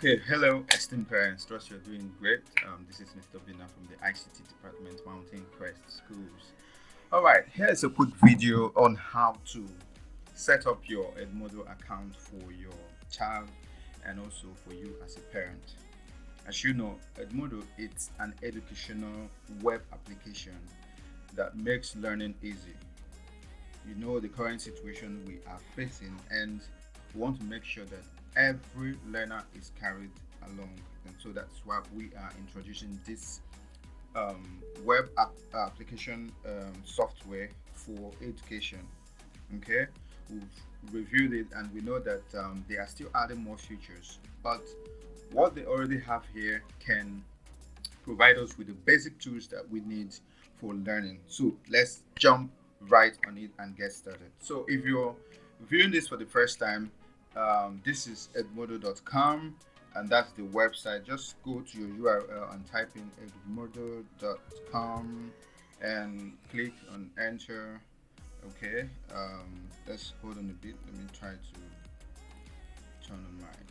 Okay, hello, esteemed parents. Trust you're doing great. This is Mr. Bina from the ICT Department, Mountain Crest Schools. All right, here's a quick video on how to set up your Edmodo account for your child and also for you as a parent. As you know, Edmodo it's an educational web application that makes learning easy. You know the current situation we are facing, and we want to make sure that every learner is carried along. And so that's why we are introducing this web application software for education. Okay, we've reviewed it and we know that they are still adding more features, but what they already have here can provide us with the basic tools that we need for learning. So let's jump right on it and get started. So if you're viewing this for the first time, this is edmodo.com, and that's the website. Just go to your URL and type in edmodo.com and click on enter. Okay, let's hold on a bit. Let me try to turn on mine.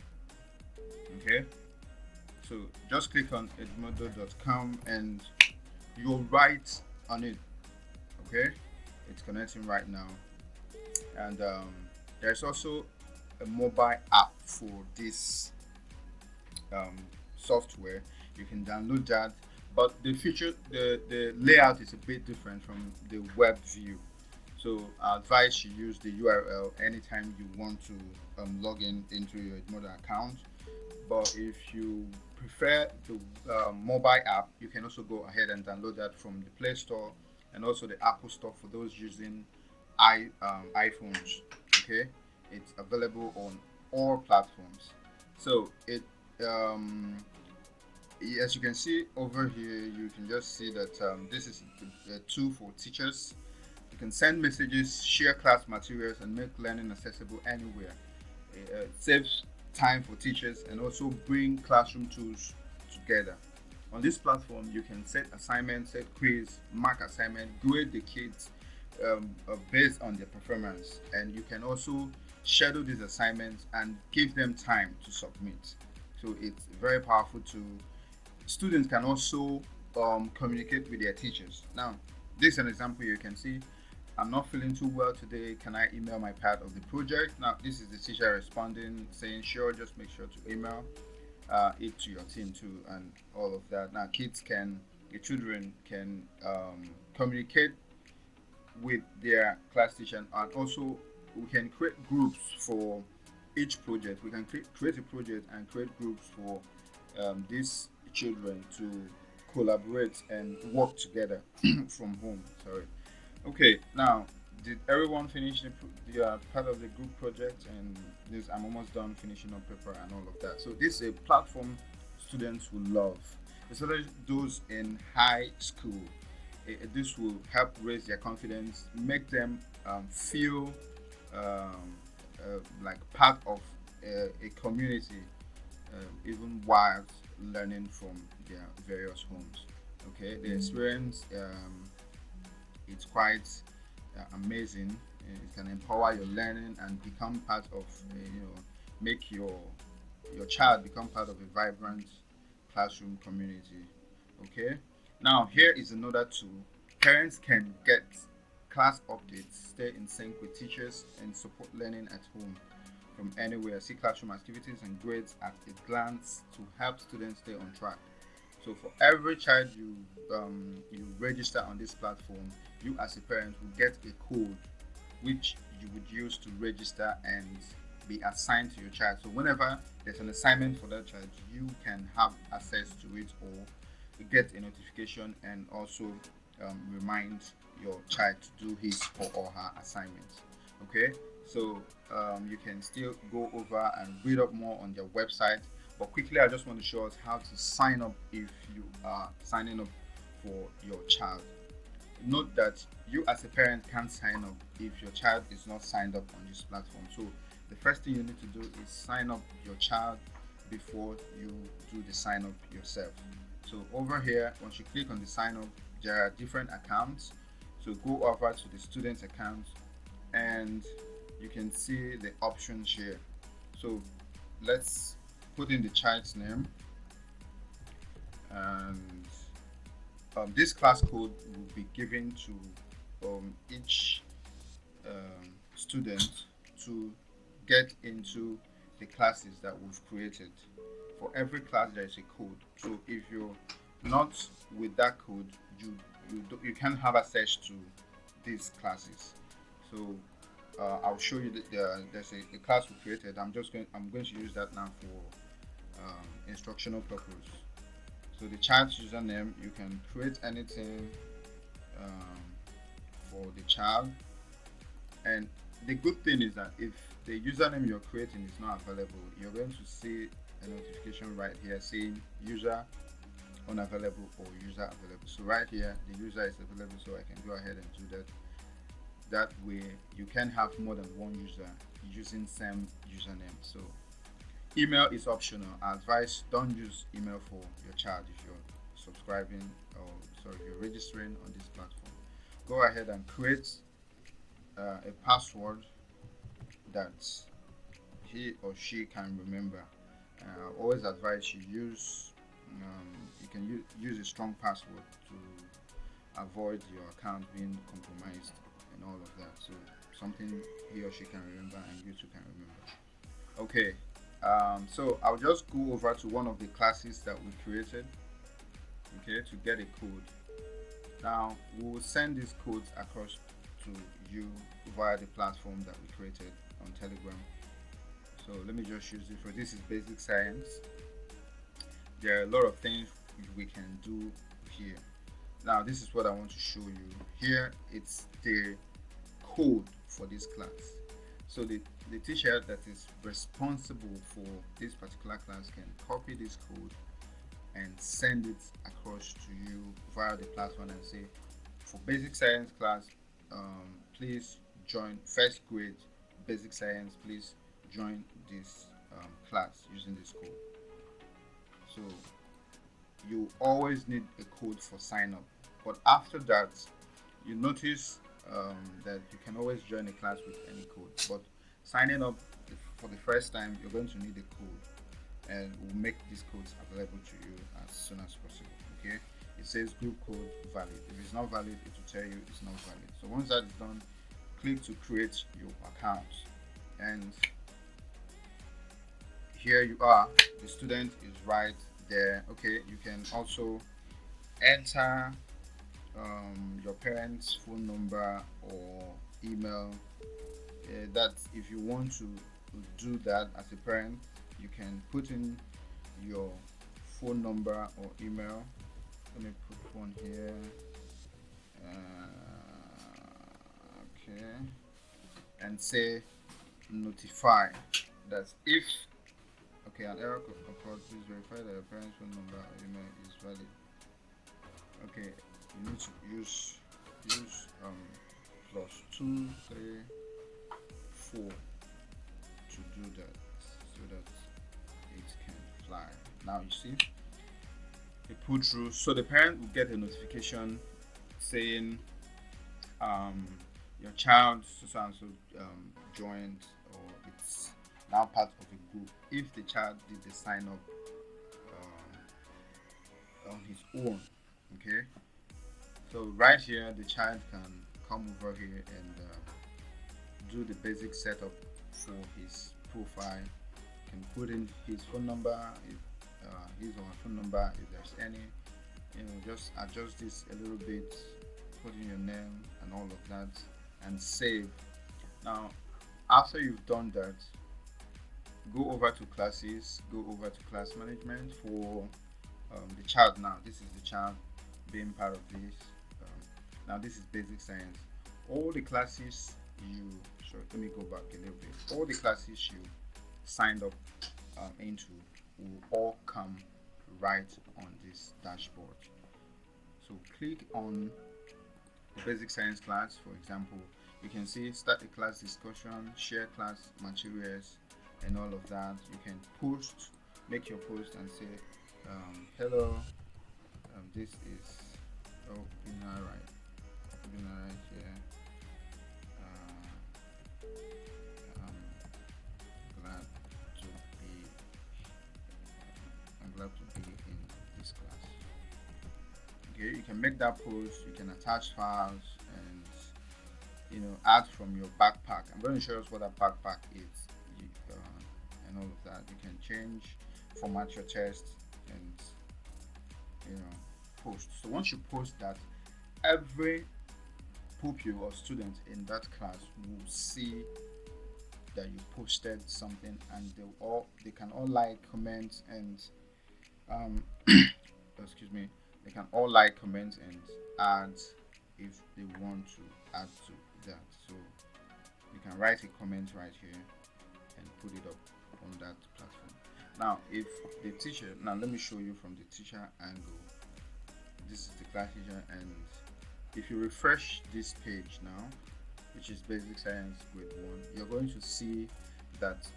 Okay, so just click on edmodo.com and you'll write on it. Okay, it's connecting right now, and there's also a mobile app for this um, software. You can download that, but the feature, the layout is a bit different from the web view. So I advise you use the URL anytime you want to log in into your Edmodo account. But if you prefer the mobile app, you can also go ahead and download that from the Play Store and also the Apple Store for those using iPhones. Okay, it's available on all platforms. So it um, as you can see over here, you can just see that this is a tool for teachers. You can send messages, share class materials, and make learning accessible anywhere. It saves time for teachers and also bring classroom tools together. On this platform, you can set assignments, set quiz, mark assignment, grade the kids based on their performance, and you can also schedule these assignments and give them time to submit. So it's very powerful to students can also communicate with their teachers. Now, this is an example you can see. I'm not feeling too well today. Can I email my part of the project? Now, this is the teacher responding, saying, sure, just make sure to email it to your team too, and all of that. Now, the children can communicate with their class teacher, and also we can create groups for each project. We can create a project and create groups for these children to collaborate and work together from home. Sorry. Okay, now did everyone finish the part of the group project? And this, I'm almost done finishing up paper and all of that. So this is a platform students will love, especially those in high school. This will help raise their confidence, make them feel like part of a community, even while learning from their various homes. Okay, the experience it's quite amazing. It can empower your learning and become part of, make your child become part of a vibrant classroom community. Okay. Now here is another tool. Parents can get class updates, stay in sync with teachers, and support learning at home from anywhere. See classroom activities and grades at a glance to help students stay on track. So for every child you register on this platform, you as a parent will get a code which you would use to register and be assigned to your child. So whenever there's an assignment for that child, you can have access to it or get a notification and also remind your child to do his or her assignments. Okay, so you can still go over and read up more on their website. But quickly, I just want to show us how to sign up if you are signing up for your child. Note that you as a parent can't sign up if your child is not signed up on this platform. So the first thing you need to do is sign up your child before you do the sign up yourself. So over here, once you click on the sign up, there are different accounts. So go over to the student account and you can see the options here. So let's put in the child's name, and this class code will be given to each student to get into the classes that we've created. For every class there is a code, so if you're not with that code, you can't have access to these classes. So I'll show you there's a class we created. I'm going to use that now for instructional purpose. So the child's username, you can create anything um, for the child. And the good thing is that if the username you're creating is not available, you're going to see a notification right here saying user unavailable or user available. So right here the user is available, so I can go ahead and do that. That way you can have more than one user using same username. So email is optional. I advise don't use email for your child if you're subscribing, or sorry, you're registering on this platform. Go ahead and create a password that he or she can remember. Always advise you use you can use a strong password to avoid your account being compromised and all of that. So something he or she can remember and you too can remember. Okay, so I'll just go over to one of the classes that we created, okay, to get a code. Now we will send these codes across to you via the platform that we created on Telegram. So let me just use it for this is basic science. There are a lot of things we can do here. Now this is what I want to show you. Here it's the code for this class. So the teacher that is responsible for this particular class can copy this code and send it across to you via the platform and say, for basic science class, please join first grade basic science, please join this class using this code. So you always need a code for sign up, but after that you notice that you can always join a class with any code, but signing up for the first time you're going to need a code, and we'll make these codes available to you as soon as possible. Okay, it says group code valid. If it's not valid, it will tell you it's not valid. So once that is done, click to create your account, and here you are, the student is right there. Okay, you can also enter your parents' phone number or email. That if you want to do that as a parent, you can put in your phone number or email. Let me put one here. Okay, and say notify. That's if an error could occur, please verify that your parents' phone number or email is valid. Okay, you need to use +234 to do that, so that it can fly. Now you see it put through, so the parent will get a notification saying your child so and so joined, or it's now part of a group if the child did the sign up on his own. Okay, so right here the child can come over here and do the basic setup for his profile. Can put in his phone number, if his or her phone number, if there's any, just adjust this a little bit, put in your name and all of that, and save. Now after you've done that, go over to classes, go over to class management for the child. Now this is the child being part of this. Now this is basic science. All the classes let me go back a little bit. All the classes you signed up into will all come right on this dashboard. So click on the basic science class. For example, you can see start a class discussion, share class materials, and all of that. You can post, make your post and say hello, this is Bina right here. I'm glad to be Okay, you can make that post, you can attach files, and add from your backpack. I'm going to show us what a backpack is, and all of that. You can change, format your text, and post. So once you post that, every pupil or student in that class will see that you posted something, and they can all like, comment, and um, excuse me, they can all like, comment, and add if they want to add to that. So you can write a comment right here and put it up on that platform. Now if the teacher, now let me show you from the teacher angle. This is the class teacher, and if you refresh this page now, which is basic science grade 1, you're going to see that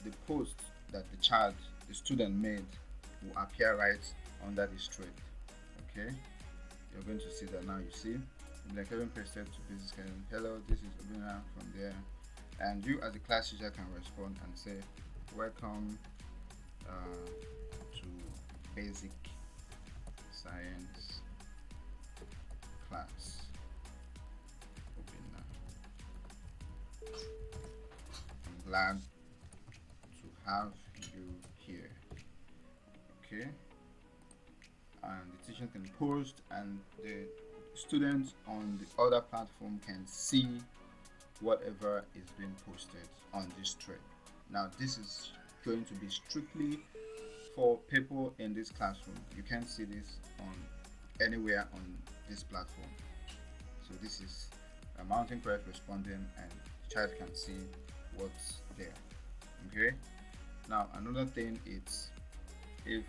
the post that the student made will appear right under this thread. Okay, you're going to see that now. You see, like Kevin posted to basic science, hello, this is Obina from there, and you as a class teacher can respond and say, welcome to basic science class. I'm glad to have you here. Okay, and the teacher can post, and the students on the other platform can see whatever is being posted on this thread. Now this is going to be strictly for people in this classroom. You can't see this on anywhere on this platform. So this is a mountain correct responding, and the child can see what's there. Okay, now another thing is, if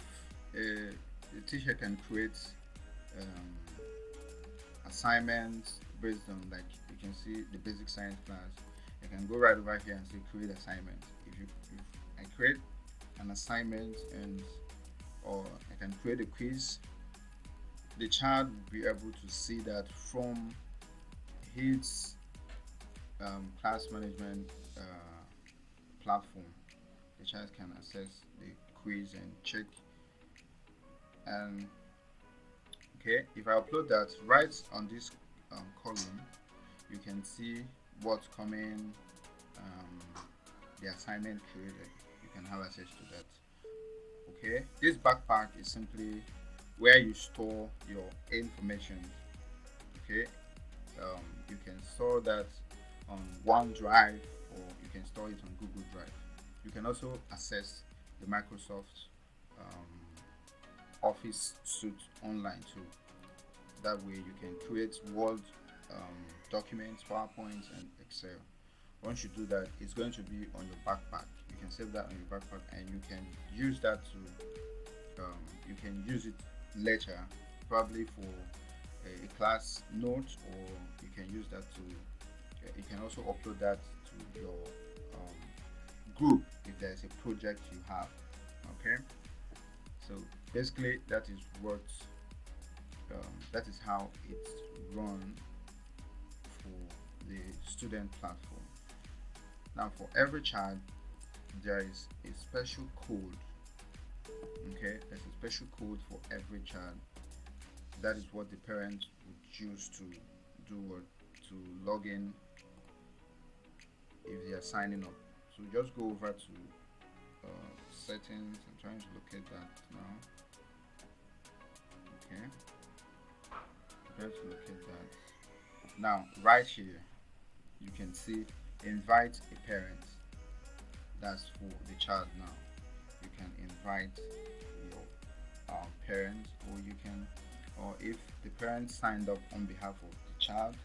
the teacher can create assignments based on, like you can see the basic science class, I can go right over here and say create assignment. If I create an assignment, or I can create a quiz, the child will be able to see that from his class management platform. The child can access the quiz and check. And okay, if I upload that right on this column, you can see what's coming, the assignment created. You can have access to that. Okay, this backpack is simply where you store your information. Okay, you can store that on OneDrive, or you can store it on Google Drive. You can also access the Microsoft Office suite online too. That way you can create Word documents, PowerPoint, and Excel. Once you do that, it's going to be on your backpack. You can save that on your backpack, and you can use that to you can use it later, probably for a class note, or you can use that to you can also upload that to your group if there's a project you have. Okay, so basically that is what that is how it's run for the student platform. Now for every child there is a special code. Okay, there's a special code for every child. That is what the parents would use to do what, to log in if they are signing up. So just go over to settings. I'm trying to locate that now. Okay, try to locate that now. Right here you can see invite a parent. That's for the child. Now you can invite your parents, or you can, or if the parent signed up on behalf of the child,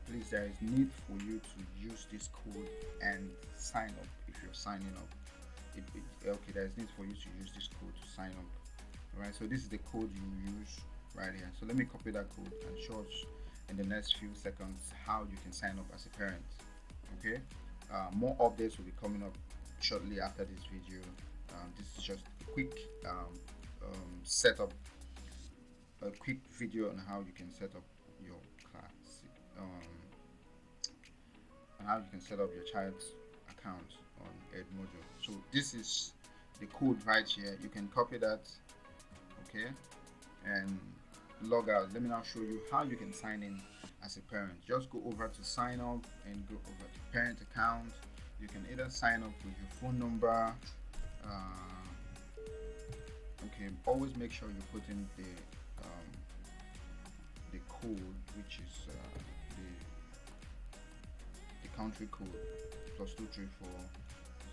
please, there is need for you to use this code and sign up. If you're signing up, okay, there is need for you to use this code to sign up. All right, so this is the code you use right here. So let me copy that code and show us in the next few seconds how you can sign up as a parent. Okay, more updates will be coming up shortly after this video. This is just a quick setup, a quick video on how you can set up your class, and how you can set up your child's account on Edmodo. So this is the code right here. You can copy that, okay, and log out, let me now show you how you can sign in as a parent. Just go over to sign up and go over to parent account. You can either sign up with your phone number. Okay, always make sure you put in the code, which is the country code, +234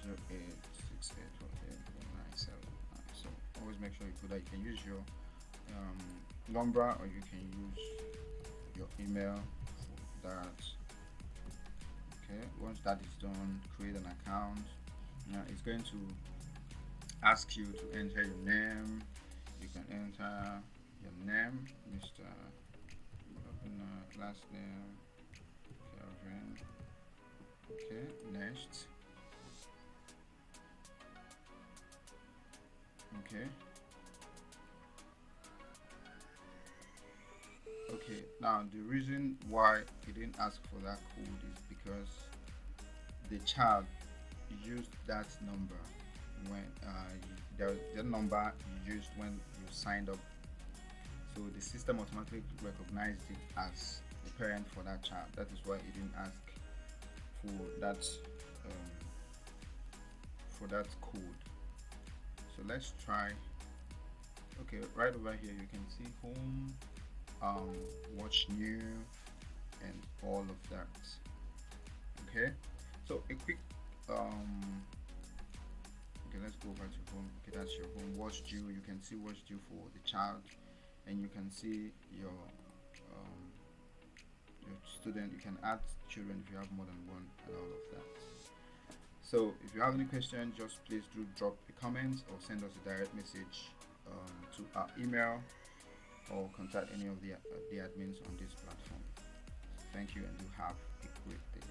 0868481979. So always make sure you put that. You can use your number, or you can use your email for that. Okay, once that is done, create an account. Now it's going to ask you to enter your name. You can enter your name, Mr. Last name Kelvin. Okay, next. Okay. Okay, now the reason why it didn't ask for that code is because the child used that number when the number you used when you signed up, so the system automatically recognized it as the parent for that child. That is why it didn't ask um, for that code. So let's try. Okay, right over here you can see home, watch new, and all of that. Okay, so a quick okay, let's go back to home. Okay, that's your home. What's due? You can see what's due for the child, and you can see your student. You can add children if you have more than one, and all of that. So if you have any questions, just please do drop a comment or send us a direct message to our email, or contact any of the admins on this platform. Thank you, and do have a great day.